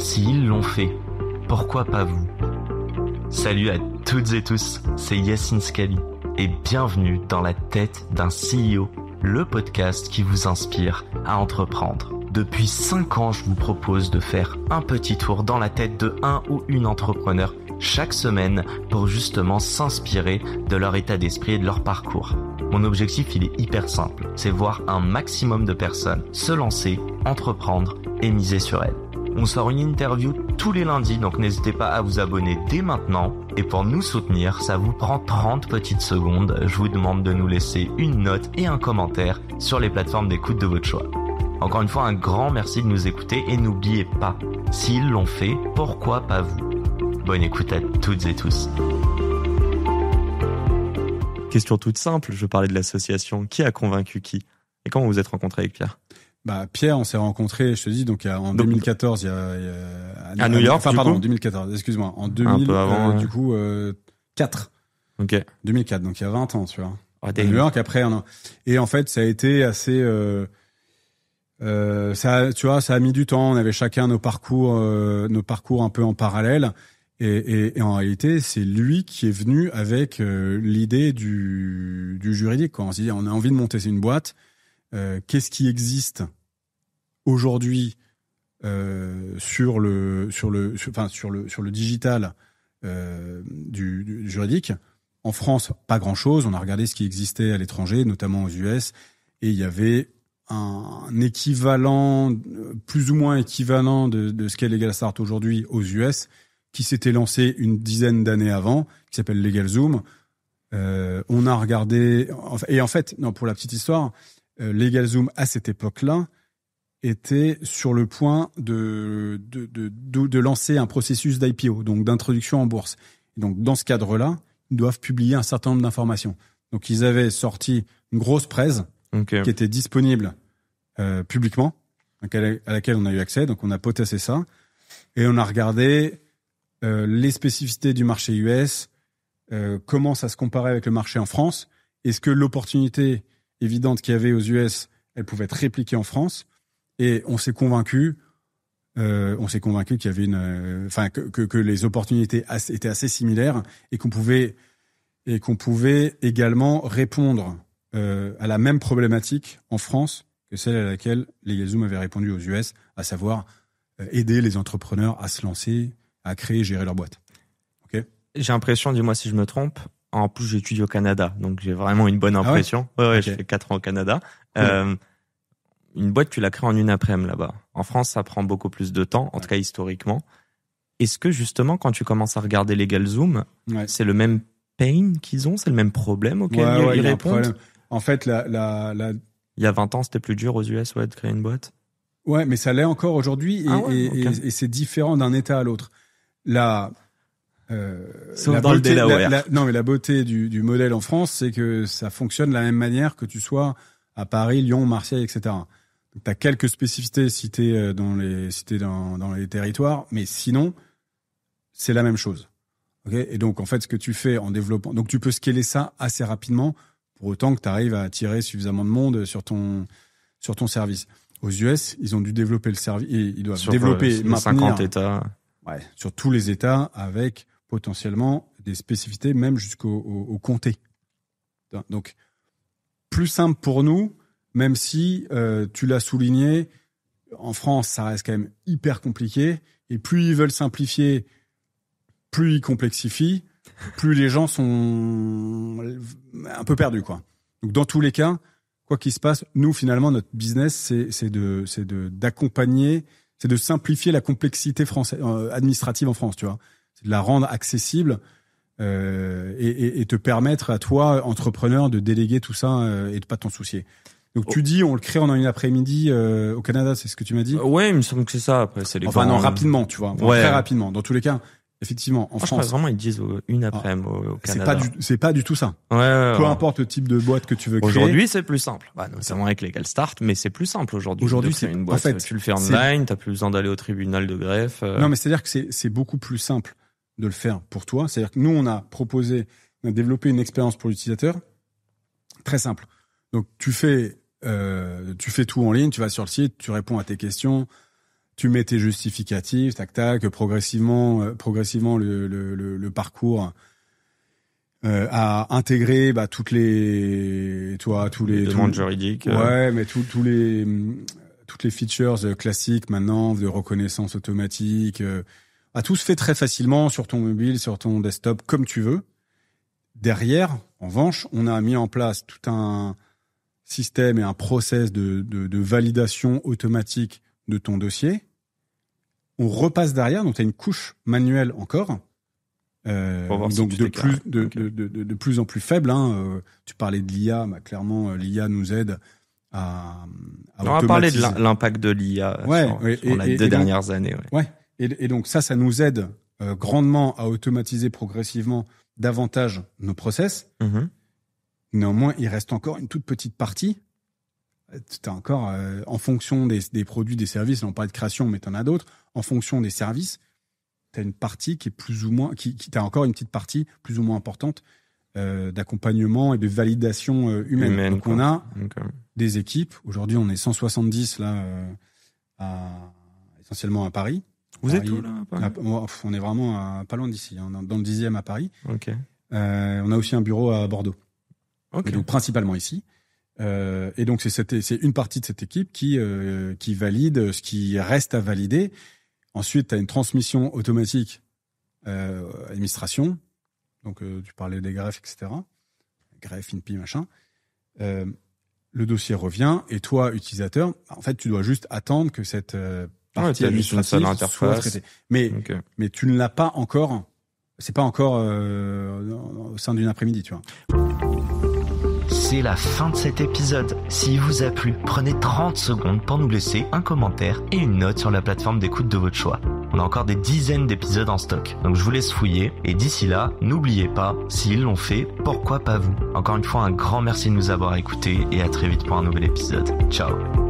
S'ils l'ont fait, pourquoi pas vous? Salut à toutes et tous, c'est Yassine Scali et bienvenue dans la tête d'un CEO, le podcast qui vous inspire à entreprendre. Depuis 5 ans, je vous propose de faire un petit tour dans la tête de un ou une entrepreneur chaque semaine pour justement s'inspirer de leur état d'esprit et de leur parcours. Mon objectif, il est hyper simple, c'est voir un maximum de personnes se lancer, entreprendre et miser sur elles. On sort une interview tous les lundis, donc n'hésitez pas à vous abonner dès maintenant. Et pour nous soutenir, ça vous prend 30 petites secondes. Je vous demande de nous laisser une note et un commentaire sur les plateformes d'écoute de votre choix. Encore une fois, un grand merci de nous écouter et n'oubliez pas, s'ils l'ont fait, pourquoi pas vous? Bonne écoute à toutes et tous. Question toute simple, je parlais de l'association. Qui a convaincu qui? Et comment vous vous êtes rencontré avec Pierre? Pierre, on s'est rencontrés, je te dis, en 2014, il y a à New York, enfin, pardon, 2014, excuse-moi. En 2000, un peu avant, du coup, 4. Ok. 2004, donc il y a 20 ans, tu vois. À New York, après, et en fait, ça a été assez, ça a mis du temps. On avait chacun nos parcours un peu en parallèle. Et en réalité, c'est lui qui est venu avec l'idée du juridique, quoi. On s'est dit, on a envie de monter une boîte. Qu'est-ce qui existe aujourd'hui sur le digital du juridique? En France, pas grand-chose. On a regardé ce qui existait à l'étranger, notamment aux US, et il y avait un équivalent, plus ou moins équivalent de ce qu'est LegalStart aujourd'hui aux US, qui s'était lancé une dizaine d'années avant, qui s'appelle LegalZoom. On a regardé, et en fait, non, pour la petite histoire, LegalZoom à cette époque-là était sur le point de lancer un processus d'IPO, donc d'introduction en bourse. Et donc dans ce cadre-là, ils doivent publier un certain nombre d'informations. Donc ils avaient sorti une grosse presse qui était disponible publiquement, à laquelle on a eu accès. Donc on a potassé ça et on a regardé les spécificités du marché US, comment ça se comparait avec le marché en France. Est-ce que l'opportunité évidente qu'il y avait aux US, elle pouvait être répliquée en France? Et on s'est convaincu qu'il y avait que les opportunités étaient assez similaires et qu'on pouvait également répondre à la même problématique en France que celle à laquelle LegalZoom avait répondu aux US, à savoir aider les entrepreneurs à se lancer, à créer et gérer leur boîte. Ok. J'ai l'impression, dis-moi si je me trompe, en plus j'étudie au Canada, donc j'ai vraiment une bonne impression. Ah ouais, ouais, okay. J'ai fait 4 ans au Canada. Cool. Une boîte, tu la crées en une après-midi là-bas. En France, ça prend beaucoup plus de temps, en tout cas historiquement. Est-ce que justement, quand tu commences à regarder LegalZoom, c'est le même pain qu'ils ont, c'est le même problème auquel ils répondent? En fait, il y a 20 ans, c'était plus dur aux US de créer une boîte. Ouais, mais ça l'est encore aujourd'hui et c'est différent d'un État à l'autre. Sauf dans le Delaware. Mais la beauté du modèle en France, c'est que ça fonctionne de la même manière que tu sois à Paris, Lyon, Marseille, etc. Donc, t'as quelques spécificités citées dans les territoires, mais sinon, c'est la même chose. Okay? Et donc, en fait, ce que tu fais en développant, donc tu peux scaler ça assez rapidement, pour autant que tu arrives à attirer suffisamment de monde sur ton service. Aux US, ils ont dû développer le service, et ils doivent développer maintenir 50 États. Ouais, sur tous les États, avec potentiellement des spécificités, même jusqu'au comté. Donc, plus simple pour nous, même si, tu l'as souligné, en France, ça reste quand même hyper compliqué. Et plus ils veulent simplifier, plus ils complexifient, plus les gens sont un peu perdus, quoi. Donc, dans tous les cas, quoi qu'il se passe, nous, finalement, notre business, c'est d'accompagner, c'est de simplifier la complexité administrative en France, tu vois. C'est de la rendre accessible et te permettre à toi, entrepreneur, de déléguer tout ça et de pas t'en soucier. Donc tu dis, on le crée en une après-midi au Canada, c'est ce que tu m'as dit? Ouais, il me semble que c'est ça. Après, c'est les non, rapidement, tu vois. Très rapidement. Dans tous les cas, effectivement, en France. Je pense vraiment, ils disent une après-midi au Canada. C'est pas du tout ça. Peu importe le type de boîte que tu veux créer. Aujourd'hui, c'est plus simple. Notamment avec LegalStart, mais c'est plus simple aujourd'hui. Aujourd'hui, c'est une boîte. En fait, tu le fais online, t'as plus besoin d'aller au tribunal de greffe. Non, mais c'est-à-dire que c'est beaucoup plus simple de le faire pour toi. C'est-à-dire que nous, on a développé une expérience pour l'utilisateur très simple. Donc, tu fais tout en ligne, tu vas sur le site, tu réponds à tes questions, Tu mets tes justificatifs, tac, progressivement le parcours a intégré tous les demandes juridiques. Ouais, mais toutes les features classiques maintenant de reconnaissance automatique. Tout se fait très facilement sur ton mobile, sur ton desktop, comme tu veux. Derrière, en revanche, on a mis en place tout un système et un process de validation automatique de ton dossier. On repasse derrière, donc tu as une couche manuelle encore. Donc de plus en plus faible. Tu parlais de l'IA, clairement l'IA nous aide à on va parler de l'impact de l'IA sur les 2 dernières années. Ouais. Et donc ça nous aide grandement à automatiser progressivement davantage nos process. Mm-hmm. Néanmoins, il reste encore une toute petite partie. T'as encore en fonction des produits, des services. Là, on parlait de création, mais t'en as d'autres. En fonction des services, t'as une partie qui est plus ou moins, t'as encore une petite partie plus ou moins importante d'accompagnement et de validation humaine. Donc on a des équipes. Aujourd'hui, on est 170 là, essentiellement à Paris. Vous êtes où là à Paris? On est vraiment pas loin d'ici, dans le 10e à Paris. Okay. On a aussi un bureau à Bordeaux. Okay. Donc principalement ici. Et donc c'est une partie de cette équipe qui valide ce qui reste à valider. Ensuite, tu as une transmission automatique administration. Donc, tu parlais des greffes, etc. Greffe, INPI, machin. Le dossier revient et toi, utilisateur, en fait, tu dois juste attendre que cette partie administrative soit traitée. Mais tu ne l'as pas encore. C'est pas encore au sein d'une après-midi, tu vois. C'est la fin de cet épisode. S'il vous a plu, prenez 30 secondes pour nous laisser un commentaire et une note sur la plateforme d'écoute de votre choix. On a encore des dizaines d'épisodes en stock, donc je vous laisse fouiller. Et d'ici là, n'oubliez pas, s'ils l'ont fait, pourquoi pas vous? Encore une fois, un grand merci de nous avoir écoutés et à très vite pour un nouvel épisode. Ciao.